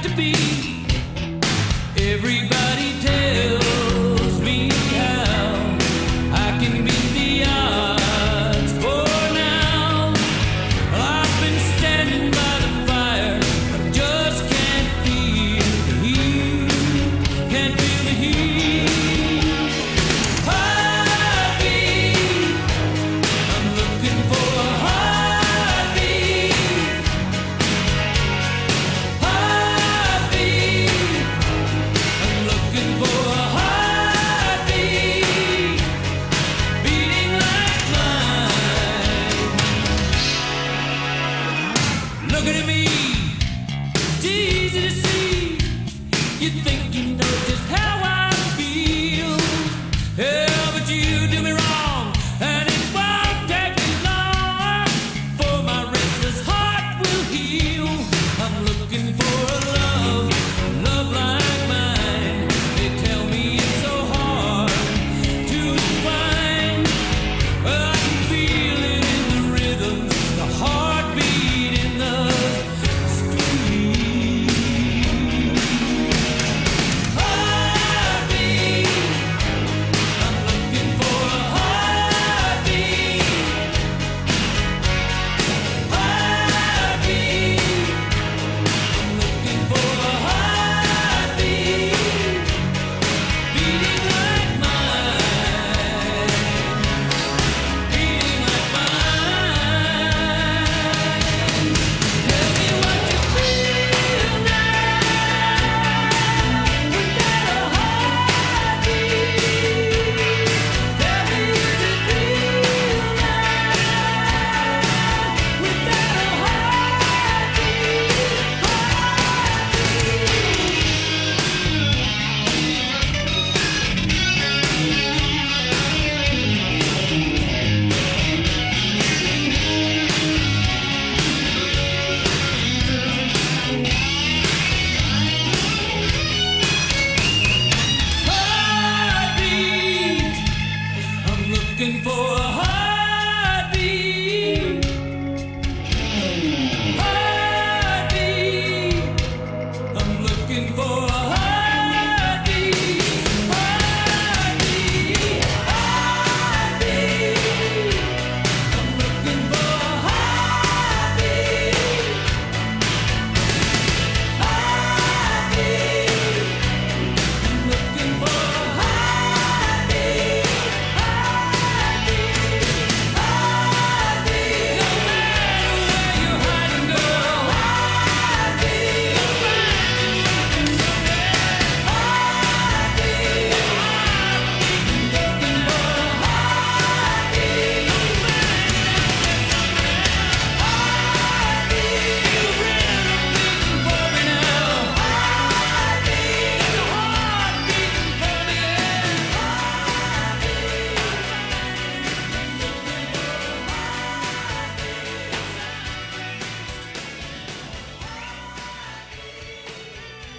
to be. Everybody tells me how I can beat the odds for now. I've been standing by the fire, I just can't feel the heat, can't feel the heat. Heartbeat, I'm looking for a heartbeat. Heartbeat, I'm looking for a heartbeat, beating like mine. Looking at me,